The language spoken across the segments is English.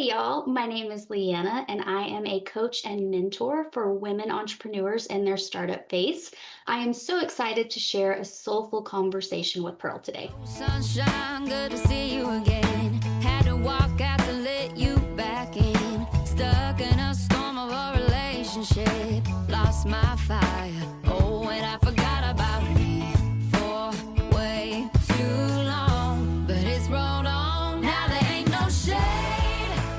Hey y'all, my name is LeeAnna and I am a coach and mentor for women entrepreneurs in their startup phase. I am so excited to share a soulful conversation with Pearl today. Sunshine, good to see you again. Had to walk out to let you back in. Stuck in a storm of a relationship. Lost my fire. Oh, and I forgot about me for way too long. But it's rolled on. Now there ain't no shade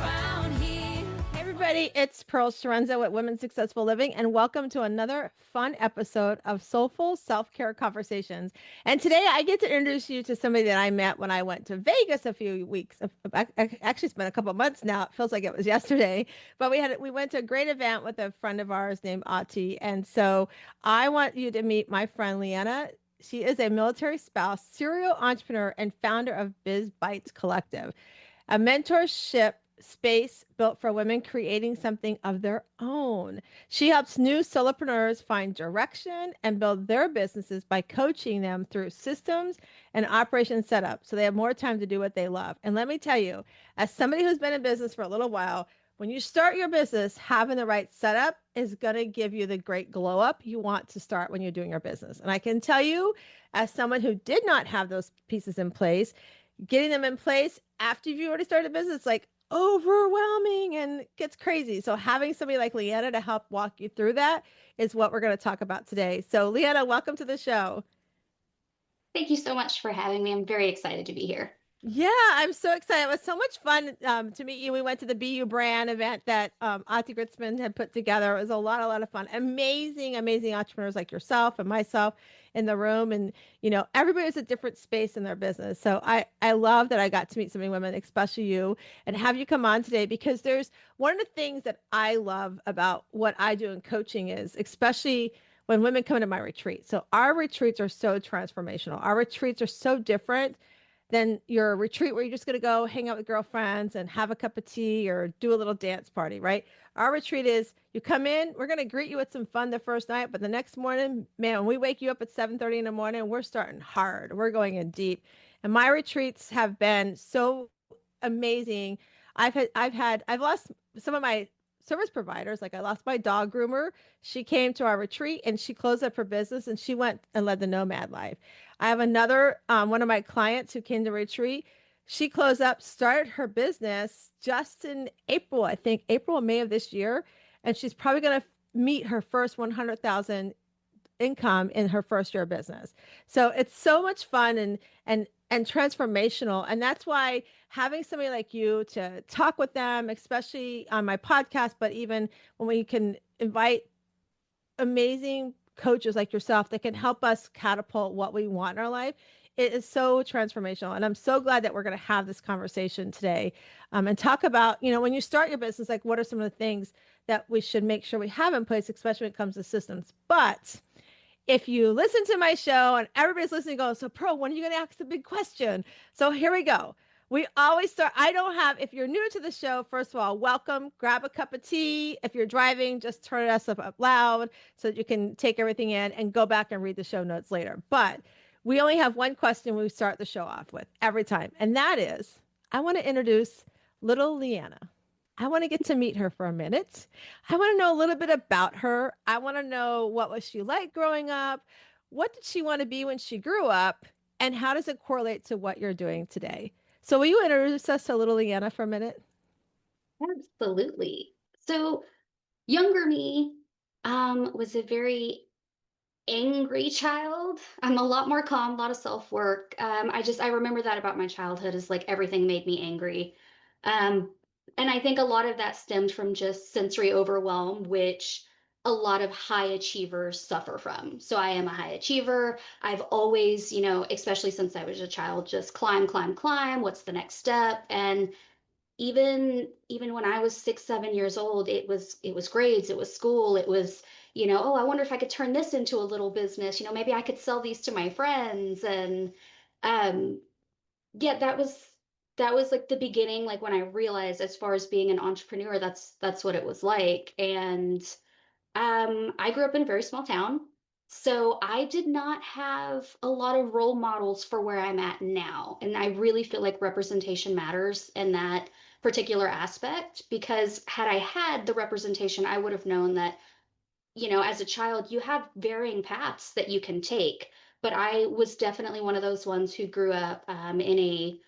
around here. Hey everybody, it's Pearl Sharenza with Women Successful Living, and welcome to another fun episode of Soulful Self-Care Conversations. And today I get to introduce you to somebody that I met when I went to Vegas a few weeks. Actually, it's been a couple of months now. It feels like it was yesterday, but we went to a great event with a friend of ours named Ati. And so I want you to meet my friend LeeAnna. She is a military spouse, serial entrepreneur, and founder of Biz Bites Collective, a mentorship space built for women creating something of their own. She helps new solopreneurs find direction and build their businesses by coaching them through systems and operation setup so they have more time to do what they love. And let me tell you, as somebody who's been in business for a little while, when you start your business, having the right setup is going to give you the great glow up you want to start when you're doing your business. And I can tell you, as someone who did not have those pieces in place, getting them in place after you've already started a business, like overwhelming and gets crazy. So having somebody like LeeAnna to help walk you through that is what we're going to talk about today. So LeeAnna, welcome to the show. Thank you so much for having me. I'm very excited to be here. Yeah, I'm so excited. It was so much fun to meet you. We went to the BU brand event that Ati Gritzman had put together. It was a lot of fun. Amazing entrepreneurs like yourself and myself in the room. And, everybody's a different space in their business. So I love that I got to meet so many women, especially you, and have you come on today because there's one of the things that I love about what I do in coaching is, especially when women come into my retreat. So our retreats are so transformational. Our retreats are so different than your retreat where you're just going to go hang out with girlfriends and have a cup of tea or do a little dance party, right? Our retreat is you come in, we're going to greet you with some fun the first night, but the next morning, man, when we wake you up at 7:30 in the morning, we're starting hard. We're going in deep. And my retreats have been so amazing. I've lost some of my service providers. Like I lost my dog groomer. She came to our retreat and she closed up her business and she went and led the nomad life. I have another one of my clients who came to retreat. She closed up, started her business just in April, I think April or May of this year, and she's probably going to meet her first 100,000 income in her first year of business. So it's so much fun and transformational. And that's why having somebody like you to talk with them, especially on my podcast, but even when we can invite amazing coaches like yourself that can help us catapult what we want in our life, it is so transformational. And I'm so glad that we're going to have this conversation today and talk about, when you start your business, like what are some of the things that we should make sure we have in place, especially when it comes to systems. But if you listen to my show and everybody's listening, go, so Pearl, when are you going to ask the big question? So here we go. We always start. If you're new to the show, first of all, welcome. Grab a cup of tea. If you're driving, just turn us up loud so that you can take everything in and go back and read the show notes later. But we only have one question we start the show off with every time. And that is, I want to introduce little LeeAnna. I want to get to meet her for a minute. I want to know a little bit about her. I want to know what was she like growing up? What did she want to be when she grew up? And how does it correlate to what you're doing today? So will you introduce us to little LeeAnna for a minute? Absolutely. So younger me was a very angry child. I'm a lot more calm, a lot of self-work. I remember that about my childhood is like everything made me angry. Um, and I think a lot of that stemmed from just sensory overwhelm, which a lot of high achievers suffer from. So I am a high achiever. I've always, especially since I was a child, just climb, climb, climb. What's the next step? And even when I was 6, 7 years old, it was grades, it was school, it was, oh, I wonder if I could turn this into a little business. Maybe I could sell these to my friends. And um, yeah, that was like the beginning, like when I realized as far as being an entrepreneur, that's what it was like. And I grew up in a very small town. So I did not have a lot of role models for where I'm at now. And I really feel like representation matters and that particular aspect, because had I had the representation, I would have known that, as a child, you have varying paths that you can take. But I was definitely one of those ones who grew up in a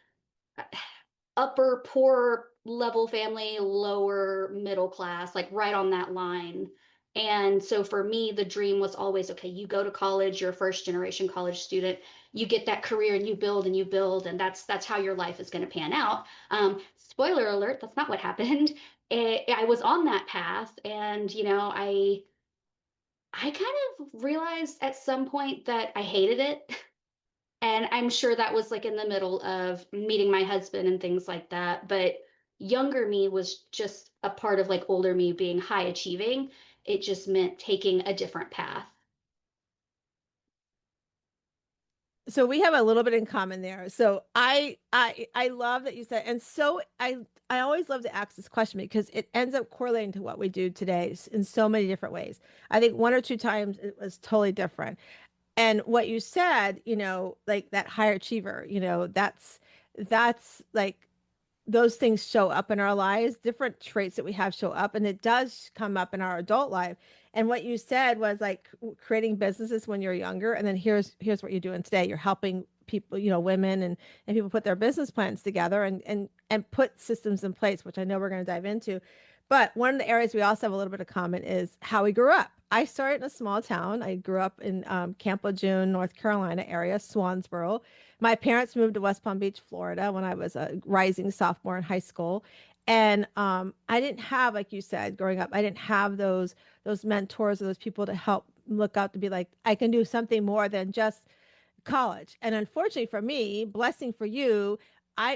upper poor level family, lower middle class, like right on that line. And so for me, the dream was always, okay, you go to college, you're a first generation college student, you get that career and you build, and that's how your life is going to pan out. Spoiler alert, that's not what happened. I was on that path, and I kind of realized at some point that I hated it. And I'm sure that was like in the middle of meeting my husband and things like that. But younger me was just a part of like older me being high achieving. It just meant taking a different path. So we have a little bit in common there. So I love that you said, and so I always love to ask this question because it ends up correlating to what we do today in so many different ways. I think one or two times it was totally different. And what you said, like that higher achiever, that's like those things show up in our lives, different traits that we have show up, and it does come up in our adult life. And what you said was like creating businesses when you're younger, and then here's what you're doing today. You're helping people, women and people put their business plans together and put systems in place, which I know we're going to dive into. But one of the areas we also have a little bit of common is how we grew up. I started in a small town. I grew up in Camp Lejeune, North Carolina area, Swansboro. My parents moved to West Palm Beach, Florida when I was a rising sophomore in high school. And I didn't have, like you said, growing up, I didn't have those mentors or those people to help look out to be like, I can do something more than just college. And unfortunately for me, blessing for you,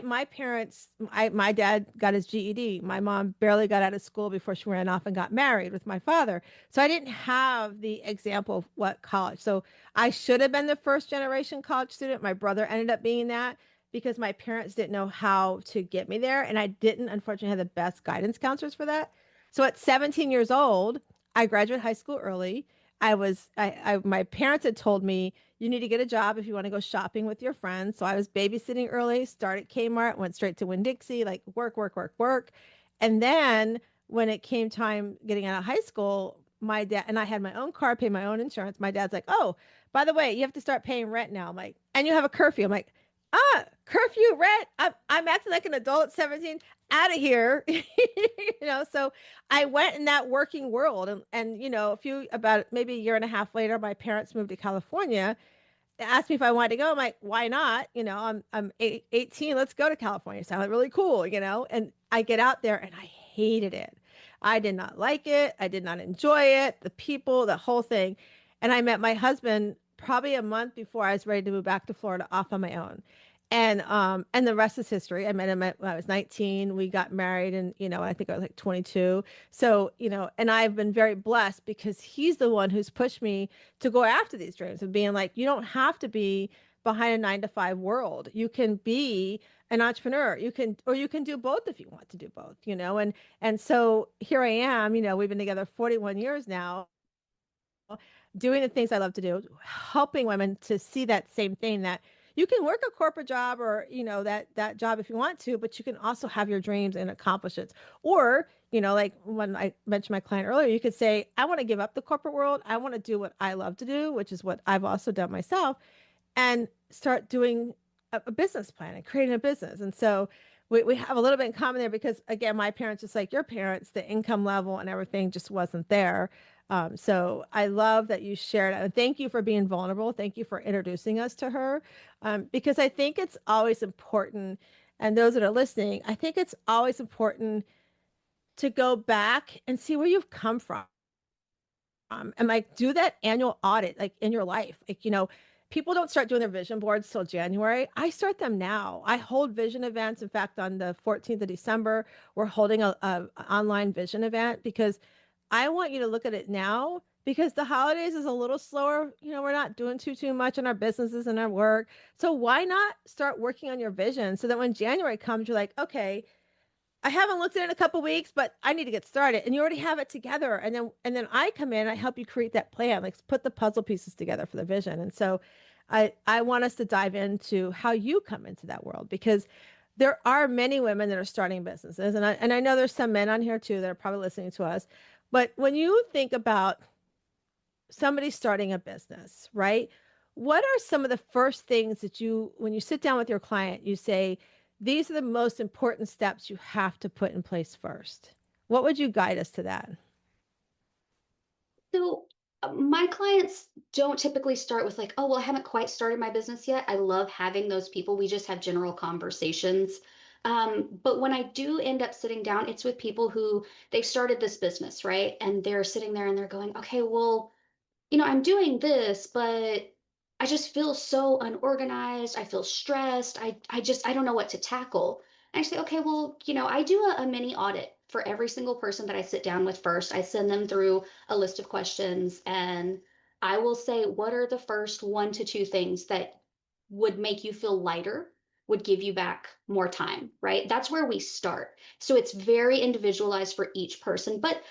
my parents, my dad got his GED. My mom barely got out of school before she ran off and got married with my father. So I didn't have the example of what college. So I should have been the first generation college student. My brother ended up being that because my parents didn't know how to get me there. And I didn't, unfortunately, have the best guidance counselors for that. So at 17 years old, I graduated high school early. My parents had told me, you need to get a job if you want to go shopping with your friends. So I was babysitting early, started Kmart, went straight to Winn-Dixie, like work, work, work, work. And then when it came time getting out of high school, my dad and I had my own car, pay my own insurance. My dad's like, oh, by the way, you have to start paying rent now. I'm like, and you have a curfew. I'm like, curfew, rent. I'm acting like an adult at 17, out of here. So I went in that working world, and about maybe a year and a half later, my parents moved to California, asked me if I wanted to go. I'm like, why not? I'm 18. Let's go to California. Sounded really cool, And I get out there and I hated it. I did not like it. I did not enjoy it. The people, the whole thing. And I met my husband probably a month before I was ready to move back to Florida off on my own. And the rest is history. I met him when I was 19. We got married, and I think I was like 22. So, and I've been very blessed because he's the one who's pushed me to go after these dreams of being like, you don't have to be behind a 9 to 5 world. You can be an entrepreneur. You can do both if you want to do both, and so here I am, we've been together 41 years now, doing the things I love to do, helping women to see that same thing, that you can work a corporate job or, that job if you want to, but you can also have your dreams and accomplish it. Or, like when I mentioned my client earlier, you could say, I want to give up the corporate world. I want to do what I love to do, which is what I've also done myself, and start doing a business plan and creating a business. And so we have a little bit in common there because, again, my parents, just like your parents, the income level and everything just wasn't there. So I love that you shared it. And thank you for being vulnerable. Thank you for introducing us to her. Because I think it's always important, and those that are listening, I think it's always important to go back and see where you've come from. And like do that annual audit, like in your life. Like, people don't start doing their vision boards till January. I start them now. I hold vision events. In fact, on the 14th of December, we're holding a online vision event because I want you to look at it now, because the holidays is a little slower. We're not doing too much in our businesses and our work. So why not start working on your vision so that when January comes, you're like, okay, I haven't looked at it in a couple weeks, but I need to get started. And you already have it together. And then I come in, I help you create that plan, like put the puzzle pieces together for the vision. And so I want us to dive into how you come into that world, because there are many women that are starting businesses, and I know there's some men on here too that are probably listening to us. But when you think about somebody starting a business, right? What are some of the first things that you, when you sit down with your client, you say, these are the most important steps you have to put in place first? What would you guide us to that? So, my clients don't typically start with like, "Oh, well, I haven't quite started my business yet." I love having those people. We just have general conversations. But when I do end up sitting down, it's with people who they've started this business, right? And they're sitting there and they're going, "Okay, well, I'm doing this, but I just feel so unorganized. I feel stressed. I don't know what to tackle." And I say, okay, well, I do a mini audit for every single person that I sit down with first. I send them through a list of questions and I will say, what are the first 1 to 2 things that would make you feel lighter, would give you back more time, right? That's where we start. So it's very individualized for each person. But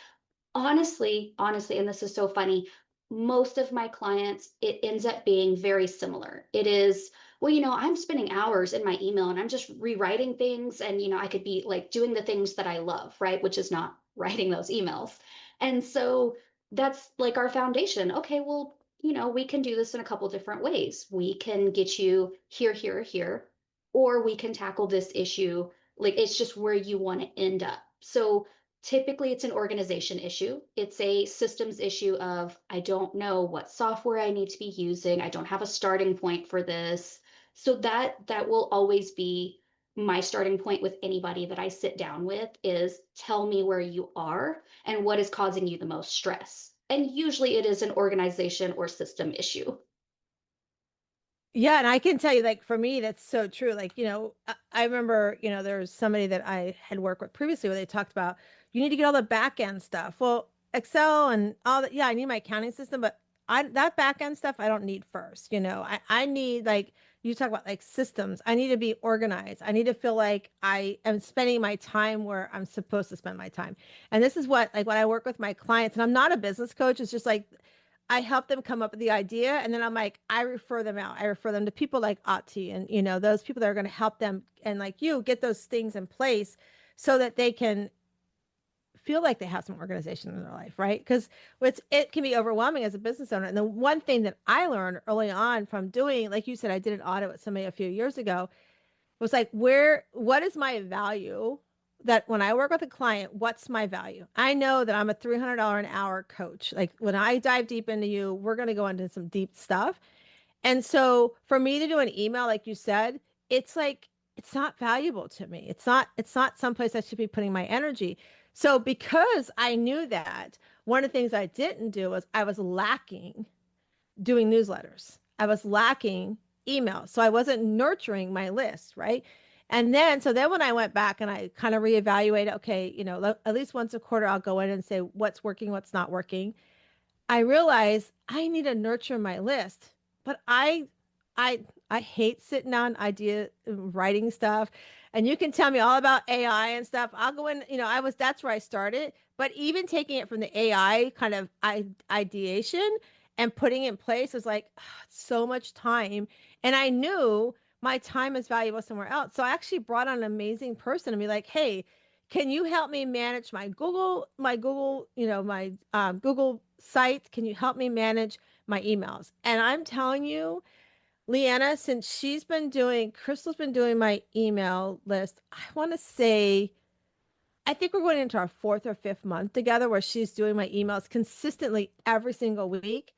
honestly, and this is so funny, most of my clients, it ends up being very similar. It is, well, I'm spending hours in my email and I'm just rewriting things. And, I could be like doing the things that I love, right? Which is not writing those emails. And so that's like our foundation. Okay, well, we can do this in a couple different ways. We can get you here, here, here, or we can tackle this issue. Like it's just where you want to end up. So typically, it's an organization issue. It's a systems issue of I don't know what software I need to be using. I don't have a starting point for this. So that will always be my starting point with anybody that I sit down with is tell me where you are and what is causing you the most stress. And usually it is an organization or system issue. Yeah, and I can tell you, like for me, that's so true. Like, I remember, there was somebody that I had worked with previously where they talked about you need to get all the back end stuff. Well, Excel and all that, yeah, I need my accounting system, but I that back end stuff I don't need first. I need like you talk about like systems. I need to be organized. I need to feel like I am spending my time where I'm supposed to spend my time. And this is what like when I work with my clients, and I'm not a business coach, it's just like I help them come up with the idea, and then I'm like, I refer them out. I refer them to people like Ati and those people that are going to help them and like you get those things in place so that they can feel like they have some organization in their life, right? Because it can be overwhelming as a business owner. And the one thing that I learned early on from doing, like you said, I did an audit with somebody a few years ago, was like what is my value, that when I work with a client, what's my value? I know that I'm a $300 an hour coach. Like when I dive deep into you, we're going to go into some deep stuff. And so for me to do an email like you said, it's like it's not valuable to me. It's not someplace I should be putting my energy. So because I knew that, one of the things I didn't do was I was lacking doing newsletters. I was lacking emails. So I wasn't nurturing my list, right? So then when I went back and I kind of reevaluated, okay, at least once a quarter, I'll go in and say what's working, what's not working. I realized I need to nurture my list, but I I hate sitting on idea writing stuff. And you can tell me all about AI and stuff. I'll go in, that's where I started. But even taking it from the AI kind of ideation and putting it in place was like so much time. And I knew my time is valuable somewhere else. So I actually brought on an amazing person and be like, hey, can you help me manage my Google site? Can you help me manage my emails? And I'm telling you, LeeAnna, since Crystal's been doing my email list, I want to say, I think we're going into our fourth or fifth month together where she's doing my emails consistently every single week.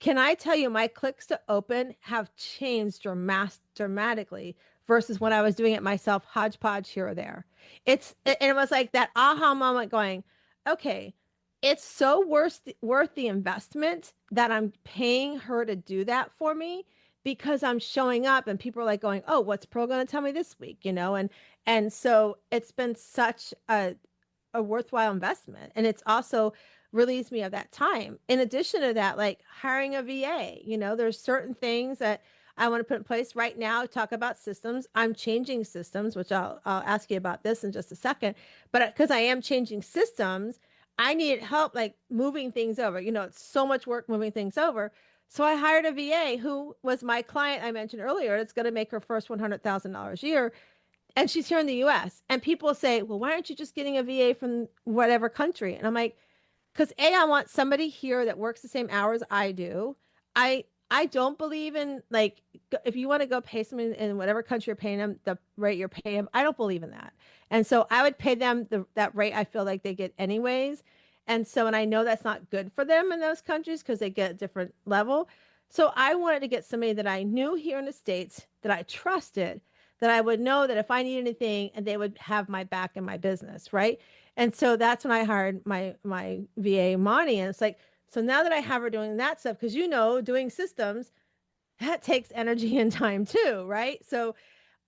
Can I tell you, my clicks to open have changed dramatically versus when I was doing it myself, hodgepodge here or there. And it was like that aha moment going, okay, it's so worth the investment that I'm paying her to do that for me because I'm showing up and people are like going, oh, what's Pro going to tell me this week? And so it's been such a worthwhile investment. And it's also relieves me of that time. In addition to that, like hiring a VA, there's certain things that I want to put in place right now. Talk about systems. I'm changing systems, which I'll ask you about this in just a second. But because I am changing systems, I need help like moving things over. It's so much work moving things over. So I hired a VA who was my client I mentioned earlier. It's going to make her first $100,000 a year, and she's here in the US. And people say, well, why aren't you just getting a VA from whatever country? And I'm like, because I want somebody here that works the same hours I do. I don't believe in like if you want to go pay someone in whatever country you're paying them the rate you're paying them. I don't believe in that. And so I would pay them that rate I feel like they get anyways. And so and I know that's not good for them in those countries because they get a different level. So I wanted to get somebody that I knew here in the States that I trusted, that I would know that if I need anything and they would have my back in my business, right? And so that's when I hired my VA Monty. And it's like, so now that I have her doing that stuff, because doing systems, that takes energy and time too, right? So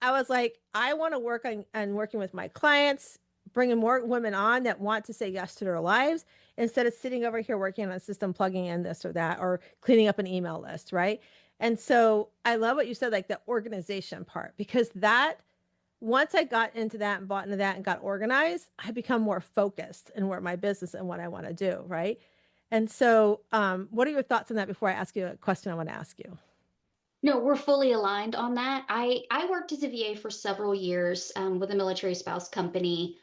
I was like, I want to work on working with my clients, bringing more women on that want to say yes to their lives instead of sitting over here working on a system, plugging in this or that, or cleaning up an email list, right? And so I love what you said, like the organization part, because that once I got into that and bought into that and got organized, I become more focused in where my business and what I want to do, right? And so, what are your thoughts on that before I ask you a question I want to ask you? No, we're fully aligned on that. I worked as a VA for several years with a military spouse company.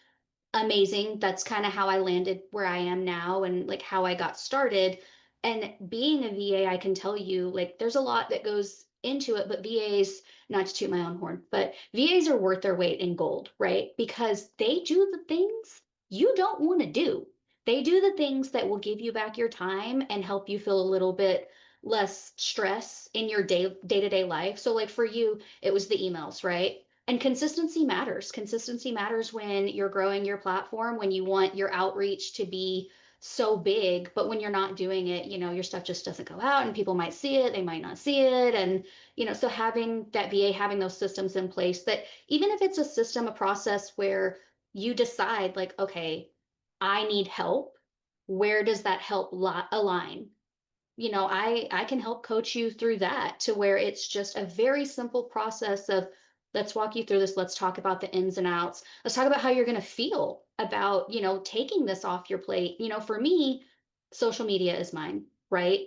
Amazing. That's kind of how I landed where I am now and like how I got started. And being a VA, I can tell you, like, there's a lot that goes into it, but VAs, not to toot my own horn, but VAs are worth their weight in gold, right? Because they do the things you don't want to do. They do the things that will give you back your time and help you feel a little bit less stress in your day-to-day life. So like for you, it was the emails, right? And consistency matters. Consistency matters when you're growing your platform, when you want your outreach to be so big, but when you're not doing it, your stuff just doesn't go out and people might see it, they might not see it. And, so having that VA, having those systems in place that even if it's a system, a process where you decide, like, okay, I need help, where does that help align? I can help coach you through that to where it's just a very simple process of let's walk you through this. Let's talk about the ins and outs. Let's talk about how you're going to feel about, taking this off your plate. For me, social media is mine, right?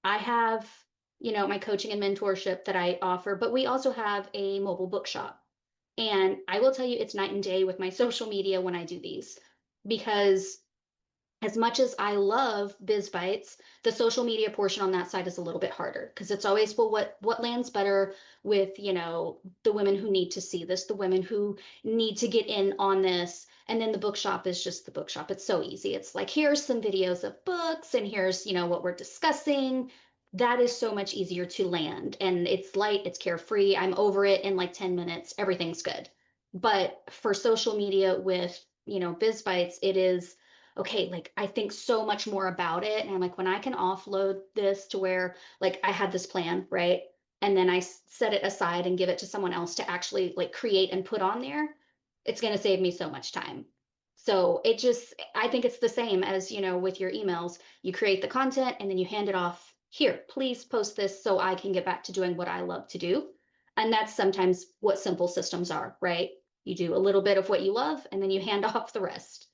I have, my coaching and mentorship that I offer, but we also have a mobile bookshop. And I will tell you, it's night and day with my social media when I do these because as much as I love Biz Bites, the social media portion on that side is a little bit harder because it's always, well, what lands better with, the women who need to see this, the women who need to get in on this. And then the bookshop is just the bookshop. It's so easy. It's like, here's some videos of books and here's, what we're discussing. That is so much easier to land. And it's light, it's carefree. I'm over it in like 10 minutes. Everything's good. But for social media with, Biz Bites, it is okay, like I think so much more about it. And I'm like, when I can offload this to where like I had this plan, right? And then I set it aside and give it to someone else to actually like create and put on there, it's going to save me so much time. So I think it's the same as, with your emails. You create the content and then you hand it off. Here, please post this so I can get back to doing what I love to do. And that's sometimes what simple systems are, right? You do a little bit of what you love and then you hand off the rest.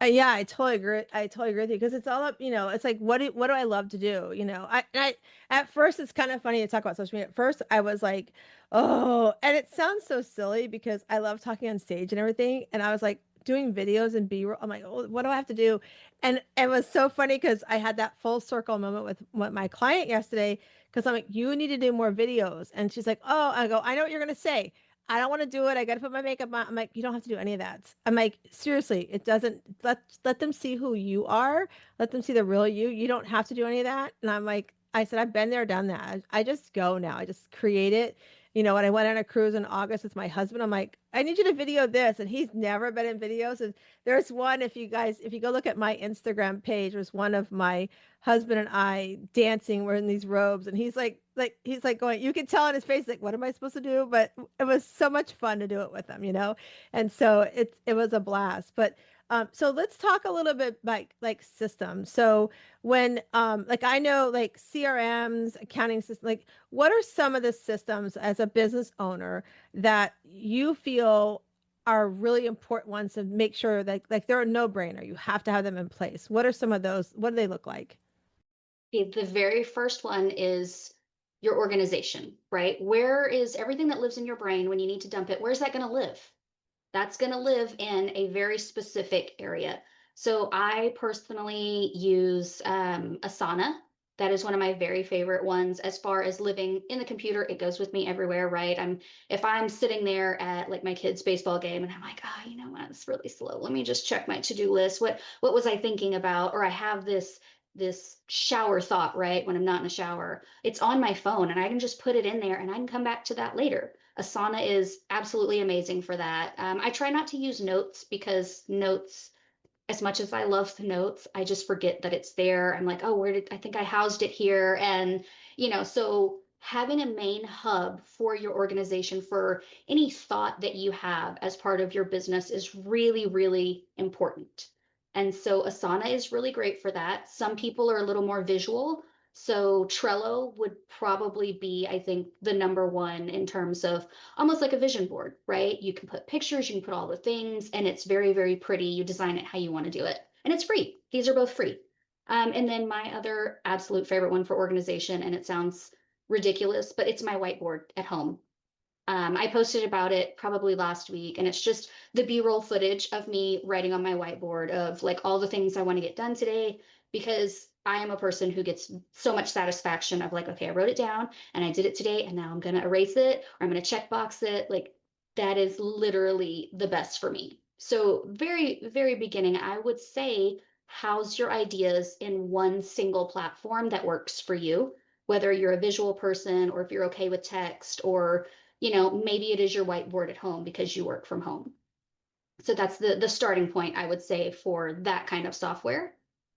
Yeah, I totally agree. I totally agree with you because it's all up, it's like what do I love to do? I at first it's kind of funny to talk about social media. At first I was like, oh, and it sounds so silly because I love talking on stage and everything. And I was like doing videos and B-roll. I'm like, oh, what do I have to do? And it was so funny because I had that full circle moment with my client yesterday because I'm like, you need to do more videos. And she's like, oh, I go, I know what you're gonna say. I don't want to do it. I got to put my makeup on. I'm like, you don't have to do any of that. I'm like, seriously, it doesn't let them see who you are. Let them see the real you. You don't have to do any of that. And I'm like, I said, I've been there, done that. I just go now. I just create it. When I went on a cruise in August with my husband, I'm like, I need you to video this. And he's never been in videos. And there's one, if you go look at my Instagram page, there's one of my husband and I dancing. We're in these robes. And he's like going, you can tell in his face, like, what am I supposed to do? But it was so much fun to do it with him. And so it was a blast. But so let's talk a little bit like systems. So when like I know like CRMs, accounting systems, like what are some of the systems as a business owner that you feel are really important ones to make sure that like they're a no-brainer. You have to have them in place. What are some of those? What do they look like? Okay, the very first one is your organization, right? Where is everything that lives in your brain when you need to dump it? Where's that going to live? That's going to live in a very specific area. So I personally use Asana. That is one of my very favorite ones. As far as living in the computer, it goes with me everywhere, right? If I'm sitting there at like my kids' baseball game and I'm like, oh, you know what, it's really slow. Let me just check my to-do list. What was I thinking about? Or I have this shower thought, right? When I'm not in the shower, it's on my phone and I can just put it in there and I can come back to that later. Asana is absolutely amazing for that. I try not to use notes because notes, as much as I love the notes, I just forget that it's there. I'm like, oh, where did I think I housed it here? And, so having a main hub for your organization for any thought that you have as part of your business is really, really important. And so Asana is really great for that. Some people are a little more visual. So Trello would probably be, I think, the number one in terms of almost like a vision board, right? You can put pictures, you can put all the things, and it's very, very pretty. You design it how you want to do it. And it's free. These are both free. And then my other absolute favorite one for organization, and it sounds ridiculous, but it's my whiteboard at home. I posted about it probably last week, and it's just the B-roll footage of me writing on my whiteboard of like all the things I want to get done today, because I am a person who gets so much satisfaction of like, okay, I wrote it down and I did it today, and now I'm going to erase it or I'm going to check box it. Like that is literally the best for me. So very, very beginning, I would say house your ideas in one single platform that works for you, whether you're a visual person or if you're okay with text, or maybe it is your whiteboard at home because you work from home. So that's the starting point, I would say, for that kind of software.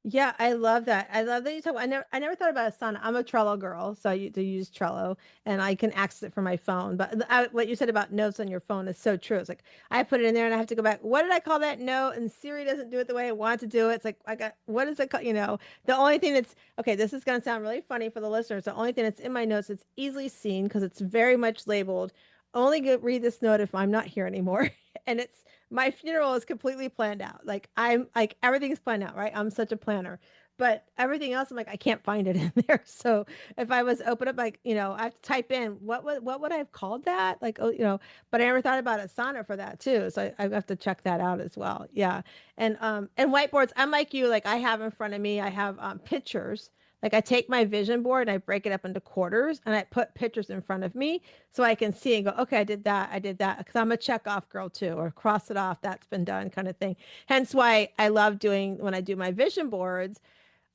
Yeah, I love that. I love that you talk. I never thought about Asana. I'm a Trello girl, so I do use Trello, and I can access it from my phone. But what you said about notes on your phone is so true. It's like I put it in there, and I have to go back. What did I call that note? And Siri doesn't do it the way I want to do it. It's like I got what is it called? The only thing that's okay. This is going to sound really funny for the listeners. The only thing that's in my notes that's easily seen because it's very much labeled. Only read this note if I'm not here anymore, and it's my funeral is completely planned out. Like I'm like everything's planned out, right? I'm such a planner. But everything else, I'm like, I can't find it in there. So if I was open up, like, I have to type in what would I have called that? Like, oh, but I never thought about Asana for that too. So I have to check that out as well. Yeah. And whiteboards, I'm like you, like I have in front of me, I have pictures. Like I take my vision board and I break it up into quarters and I put pictures in front of me so I can see and go, okay, I did that. I did that. Because I'm a check off girl too, or cross it off. That's been done kind of thing. Hence why I love doing when I do my vision boards,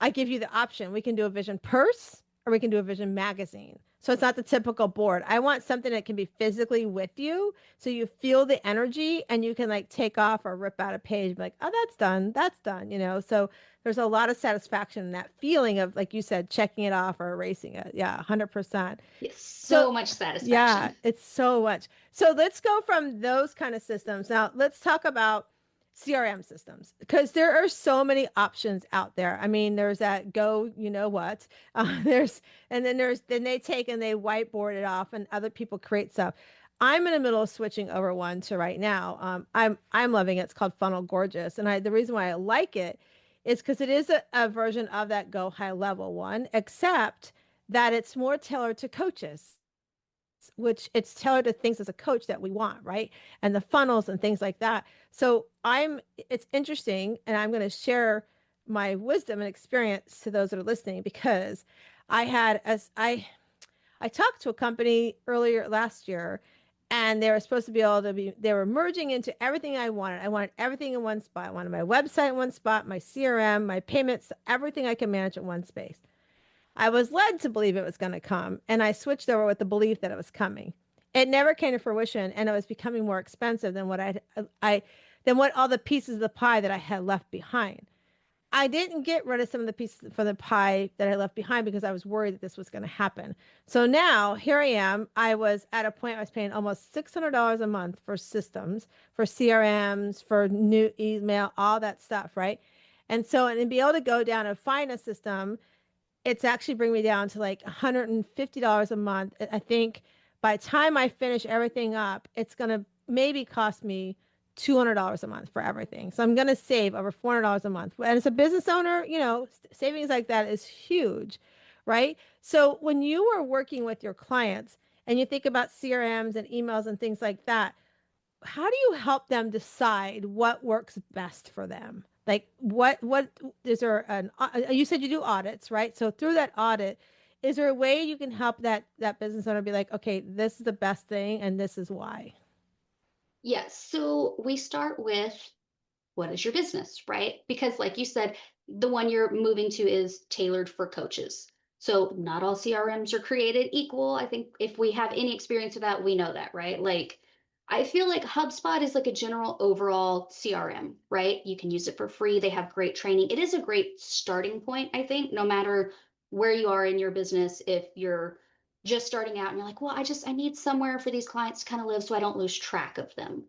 I give you the option. We can do a vision purse or we can do a vision magazine. So it's not the typical board. I want something that can be physically with you so you feel the energy and you can like take off or rip out a page like, oh, that's done. That's done. So there's a lot of satisfaction in that feeling of, like you said, checking it off or erasing it. Yeah, 100%. Yes, So so much yeah, satisfaction. it's so much. So let's go from those kind of systems. Now let's talk about CRM systems because there are so many options out there. I mean, there's that go, you know what? Then they take and they whiteboard it off, and other people create stuff. I'm in the middle of switching over one to right now. I'm loving it. It's called Funnel Gorgeous, and the reason why I like it is because it is a version of that Go High Level one, except that it's more tailored to coaches, which it's tailored to things as a coach that we want, right? And the funnels and things like that. So it's interesting, and I'm going to share my wisdom and experience to those that are listening because I had as I talked to a company earlier last year, and they were supposed to be able to be, they were merging into everything I wanted. I wanted everything in one spot. I wanted my website in one spot, my CRM, my payments, everything I can manage in one space. I was led to believe it was going to come, and I switched over with the belief that it was coming. It never came to fruition, and it was becoming more expensive than what all the pieces of the pie that I had left behind. I didn't get rid of some of the pieces for the pie that I left behind because I was worried that this was going to happen. So now here I am. I was at a point I was paying almost $600 a month for systems, for CRMs, for new email, all that stuff, right? And be able to go down and find a system, it's actually bring me down to like $150 a month. I think by the time I finish everything up, it's going to maybe cost me $200 a month for everything. So I'm going to save over $400 a month. And as a business owner, savings like that is huge, right? So when you are working with your clients and you think about CRMs and emails and things like that, how do you help them decide what works best for them? Like what is there you said you do audits, right? So through that audit, is there a way you can help that business owner be like, okay, this is the best thing and this is why? Yes. So we start with what is your business, right? Because, like you said, the one you're moving to is tailored for coaches. So, not all CRMs are created equal. I think if we have any experience with that, we know that, right? Like, I feel like HubSpot is like a general overall CRM, right? You can use it for free. They have great training. It is a great starting point, I think, no matter where you are in your business. If you're just starting out and you're like, well, I need somewhere for these clients to kind of live so I don't lose track of them,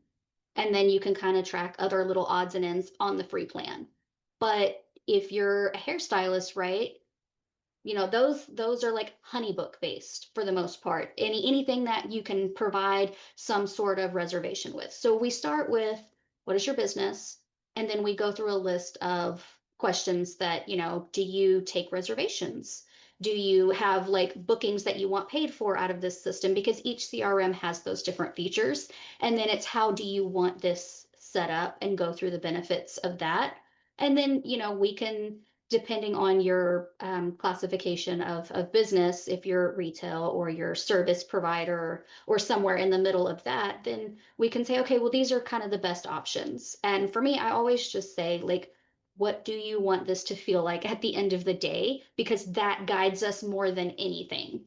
and then you can kind of track other little odds and ends on the free plan. But if you're a hairstylist, right, those are like honeybook based for the most part. Anything that you can provide some sort of reservation with. So we start with what is your business, and then we go through a list of questions that, do you take reservations? Do you have like bookings that you want paid for out of this system? Because each CRM has those different features. And then it's how do you want this set up, and go through the benefits of that. And then, we can, depending on your classification of business, if you're retail or your service provider or somewhere in the middle of that, then we can say, okay, well, these are kind of the best options. And for me, I always just say, like, what do you want this to feel like at the end of the day? Because that guides us more than anything.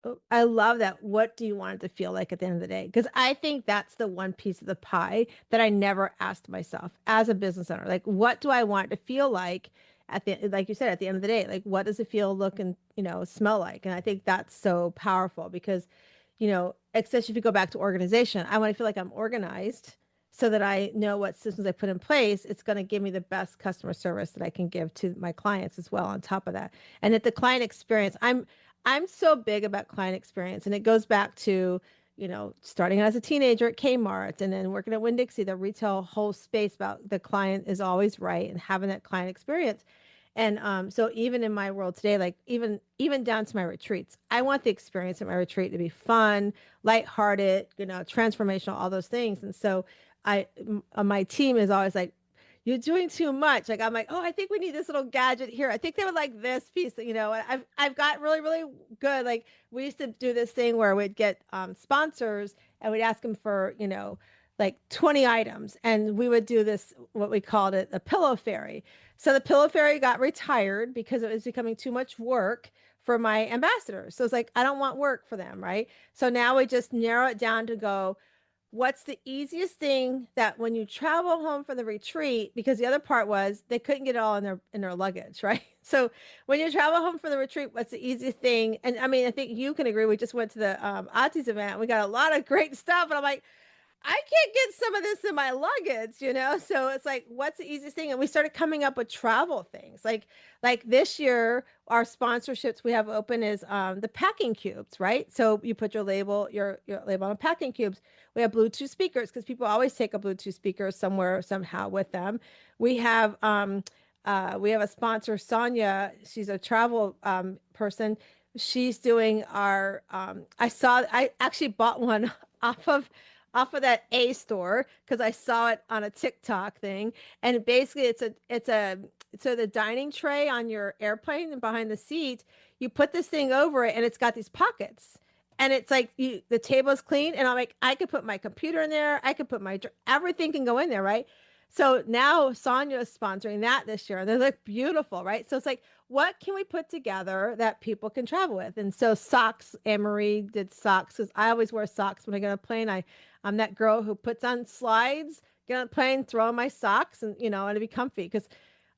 Oh, I love that. What do you want it to feel like at the end of the day? Because I think that's the one piece of the pie that I never asked myself as a business owner. Like, what do I want it to feel like at the, like you said, at the end of the day? Like, what does it feel, look, and smell like? And I think that's so powerful because, especially if you go back to organization, I want to feel like I'm organized so that I know what systems I put in place. It's going to give me the best customer service that I can give to my clients as well. On top of that, and that the client experience, I'm so big about client experience, and it goes back to, starting as a teenager at Kmart and then working at Winn-Dixie, the retail whole space about the client is always right and having that client experience. And so even in my world today, like even down to my retreats, I want the experience at my retreat to be fun, lighthearted, transformational, all those things. And so my team is always like, you're doing too much. Like I'm like, oh, I think we need this little gadget here. I think they would like this piece. And I've got really really good. Like we used to do this thing where we'd get sponsors and we'd ask them for like 20 items, and we would do this what we called it the pillow fairy. So the pillow fairy got retired because it was becoming too much work for my ambassadors. So it's like I don't want work for them, right? So now we just narrow it down to go, what's the easiest thing that when you travel home from the retreat, because the other part was they couldn't get it all in their luggage, right? So when you travel home from the retreat, what's the easiest thing? And I mean, I think you can agree. We just went to the Autis event. We got a lot of great stuff, and I'm like, I can't get some of this in my luggage. So it's like, what's the easiest thing? And we started coming up with travel things. Like this year, our sponsorships we have open is the packing cubes, right? So you put your label on packing cubes. We have Bluetooth speakers because people always take a Bluetooth speaker somewhere somehow with them. We have a sponsor, Sonia. She's a travel person. She's doing our. I actually bought one off of that A store because I saw it on a TikTok thing. And basically it's a so the dining tray on your airplane and behind the seat, you put this thing over it and it's got these pockets. And it's like the table's clean, and I'm like, I could put my computer in there, I could put everything can go in there, right? So now Sonia is sponsoring that this year. They look beautiful, right? So it's like, what can we put together that people can travel with? And so socks, Anne Marie did socks because I always wear socks when I get on a plane. I'm that girl who puts on slides, get on a plane, throw on my socks, and to be comfy because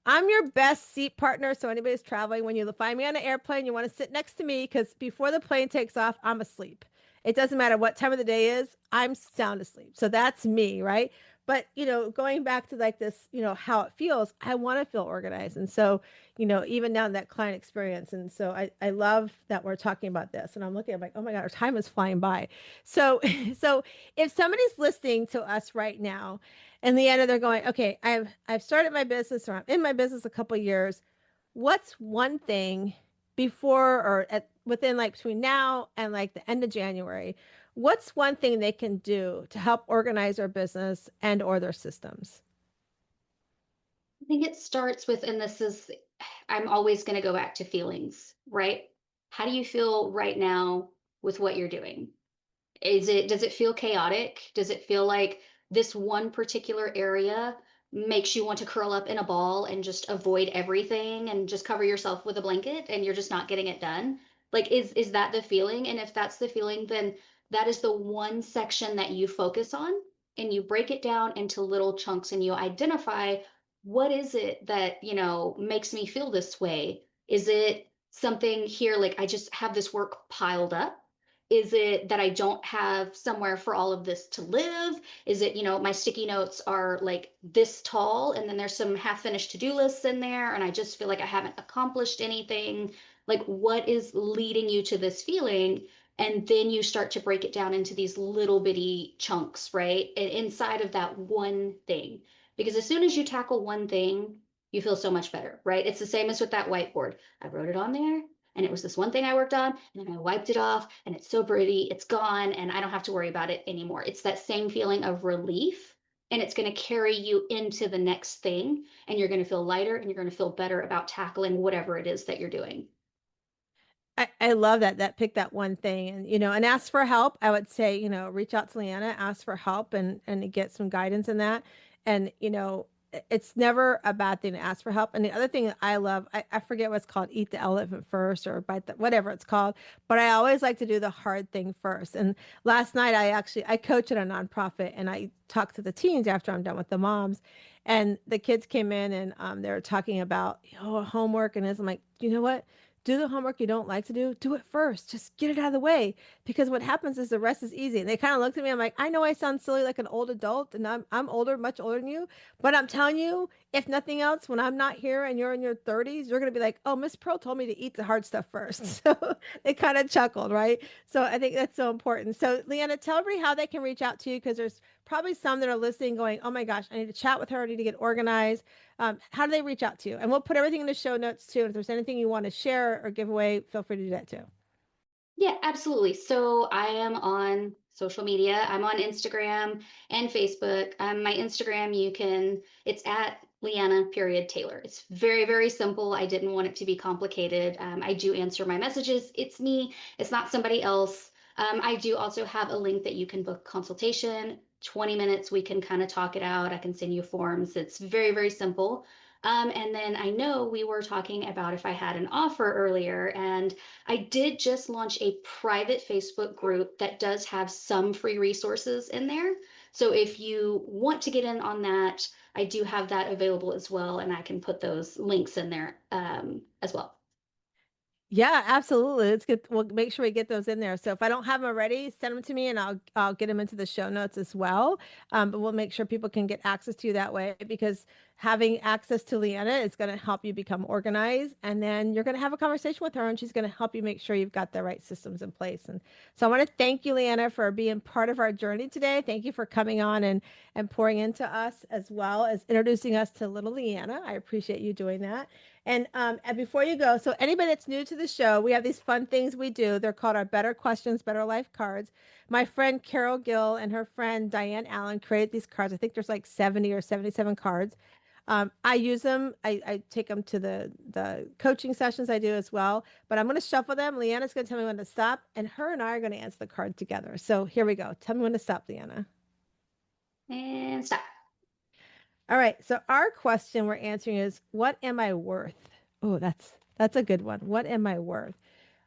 I'm your best seat partner. So anybody's traveling, when you find me on an airplane, you want to sit next to me because before the plane takes off, I'm asleep. It doesn't matter what time of the day is, I'm sound asleep. So that's me, right? But going back to like this, how it feels, I want to feel organized. And so, even down that client experience. And so I love that we're talking about this. And I'm looking, I'm like, oh my God, our time is flying by. So so if somebody's listening to us right now, and the end of they're going, okay, I've started my business, or I'm in my business a couple of years. what's one thing before or within like between now and like the end of January, what's one thing they can do to help organize their business and or their systems? I think it starts with, and this is, I'm always going to go back to feelings, right? How do you feel right now with what you're doing? Does it feel chaotic? Does it feel like this one particular area makes you want to curl up in a ball and just avoid everything and just cover yourself with a blanket and you're just not getting it done? Like is that the feeling? And if that's the feeling, then that is the one section that you focus on and you break it down into little chunks and you identify what is it that, makes me feel this way? Is it something here like I just have this work piled up? Is it that I don't have somewhere for all of this to live? Is it, my sticky notes are like this tall and then there's some half finished to do lists in there and I just feel like I haven't accomplished anything? Like, what is leading you to this feeling? And then you start to break it down into these little bitty chunks, right? And inside of that one thing. Because as soon as you tackle one thing, you feel so much better, right? It's the same as with that whiteboard. I wrote it on there and it was this one thing I worked on, and then I wiped it off, and it's so pretty, it's gone, and I don't have to worry about it anymore. It's that same feeling of relief, and it's going to carry you into the next thing, and you're going to feel lighter, and you're going to feel better about tackling whatever it is that you're doing. I love that pick that one thing and and ask for help. I would say, reach out to LeeAnna, ask for help and get some guidance in that. And it's never a bad thing to ask for help. And the other thing that I love, I forget what's called, eat the elephant first or bite the whatever it's called, but I always like to do the hard thing first. And last night I coach at a nonprofit and I talked to the teens after I'm done with the moms. And the kids came in and they were talking about homework and I'm like, you know what? Do the homework you don't like to do it first. Just get it out of the way. Because what happens is the rest is easy. And they kind of looked at me. I'm like, I know I sound silly like an old adult, and I'm older, much older than you. But I'm telling you, if nothing else, when I'm not here and you're in your 30s, you're gonna be like, oh, Miss Pearl told me to eat the hard stuff first. So they kind of chuckled, right? So I think that's so important. So LeeAnna, tell everybody how they can reach out to you because there's probably some that are listening going, oh my gosh, I need to chat with her, I need to get organized. How do they reach out to you? And we'll put everything in the show notes too. If there's anything you want to share or give away, feel free to do that too. Yeah, absolutely. So I am on social media. I'm on Instagram and Facebook. My Instagram, it's at LeeAnna period Taylor. It's very, very simple. I didn't want it to be complicated. I do answer my messages. It's me, it's not somebody else. I do also have a link that you can book consultation. 20 minutes, we can kind of talk it out. I can send you forms. It's very, very simple. And then I know we were talking about if I had an offer earlier, and I did just launch a private Facebook group that does have some free resources in there. So if you want to get in on that, I do have that available as well, and I can put those links in there as well. Yeah, absolutely. Let's get we'll make sure we get those in there. So if I don't have them already, send them to me and I'll get them into the show notes as well. But we'll make sure people can get access to you that way because having access to LeeAnna is going to help you become organized. And then you're going to have a conversation with her and she's going to help you make sure you've got the right systems in place. And so I want to thank you, LeeAnna, for being part of our journey today. Thank you for coming on and pouring into us as well as introducing us to little LeeAnna. I appreciate you doing that. And before you go, so anybody that's new to the show, we have these fun things we do. They're called our Better Questions, Better Life cards. My friend Carol Gill and her friend Diane Allen created these cards. I think there's like 70 or 77 cards. I use them. I take them to the coaching sessions I do as well. But I'm going to shuffle them. LeeAnna's going to tell me when to stop, and her and I are going to answer the card together. So here we go. Tell me when to stop, LeeAnna. And stop. All right. So our question we're answering is, what am I worth? Oh, that's a good one. What am I worth?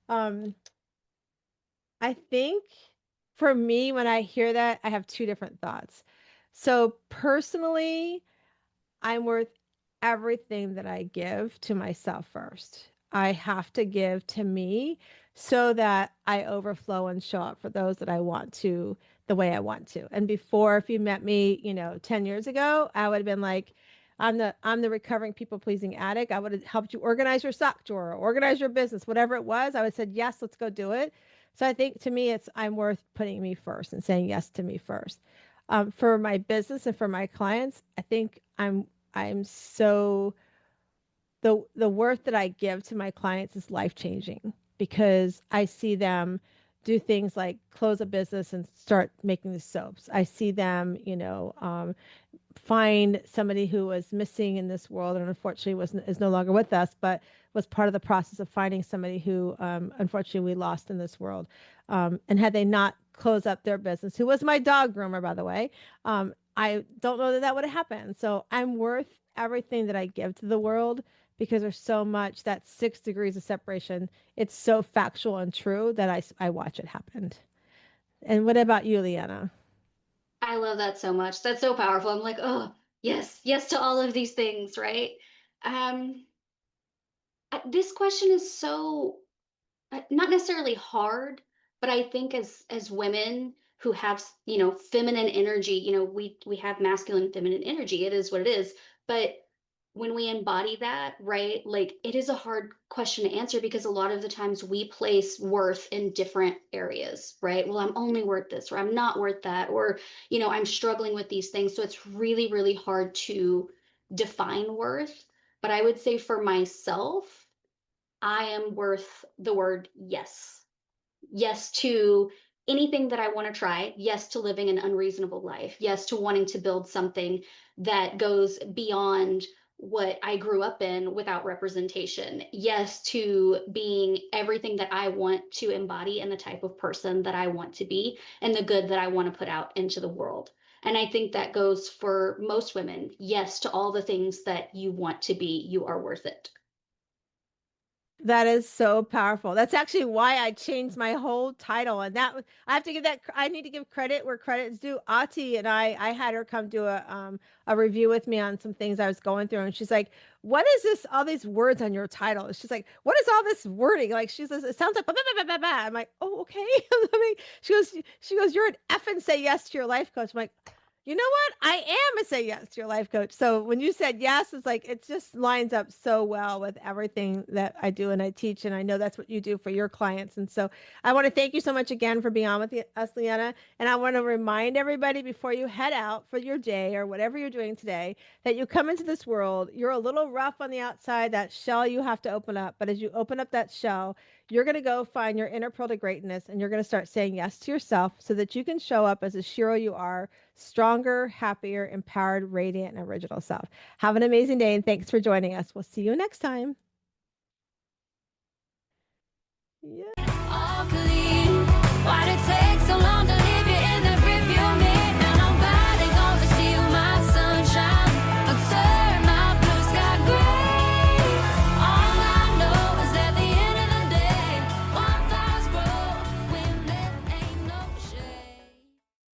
Um, I think for me, when I hear that, I have two different thoughts. So personally, I'm worth everything that I give to myself first. I have to give to me so that I overflow and show up for those that I want to the way I want to. And before, if you met me, 10 years ago, I would have been like, I'm the recovering people pleasing addict. I would have helped you organize your sock drawer, organize your business, whatever it was. I would have said, yes, let's go do it. So I think to me, I'm worth putting me first and saying yes to me first. For my business and for my clients, I think I'm so the work that I give to my clients is life changing because I see them do things like close a business and start making the soaps. I see them, find somebody who was missing in this world and unfortunately was is no longer with us, but was part of the process of finding somebody who unfortunately we lost in this world. And had they not closed up their business, who was my dog groomer, by the way, I don't know that that would have happened. So I'm worth everything that I give to the world because there's so much that 6 degrees of separation. It's so factual and true that I watch it happen. And what about you, LeeAnna? I love that so much. That's so powerful. I'm like, oh, yes, yes to all of these things, right? Um, this question is so not necessarily hard, but I think as women who have, feminine energy, we have masculine and feminine energy. It is what it is. But when we embody that, right, like it is a hard question to answer because a lot of the times we place worth in different areas, right? Well, I'm only worth this, or I'm not worth that, or, I'm struggling with these things. So it's really, really hard to define worth. But I would say for myself, I am worth the word yes. Yes to anything that I want to try. Yes to living an unreasonable life. Yes to wanting to build something that goes beyond what I grew up in without representation. Yes to being everything that I want to embody and the type of person that I want to be and the good that I want to put out into the world. And I think that goes for most women. Yes to all the things that you want to be. You are worth it. That is so powerful. That's actually why I changed my whole title. And I have to give that, I need to give credit where credit is due. Ati and I had her come do a review with me on some things I was going through. And she's like, what is this, all these words on your title? She's like, what is all this wording? Like, she says, it sounds like, blah, blah, blah, blah, blah. I'm like, oh, okay. I mean, she goes, you're an F and say yes to your life coach. I'm like, you know what? I am a say yes to your life coach. So when you said yes, it's like it just lines up so well with everything that I do and I teach. And I know that's what you do for your clients. And so I want to thank you so much again for being on with us, LeeAnna. And I want to remind everybody before you head out for your day or whatever you're doing today that you come into this world, you're a little rough on the outside, that shell you have to open up. But as you open up that shell, you're going to go find your inner pearl to greatness and you're going to start saying yes to yourself so that you can show up as a hero you are, stronger, happier, empowered, radiant, and original self. Have an amazing day and thanks for joining us. We'll see you next time. Yeah. All clean. Why'd it take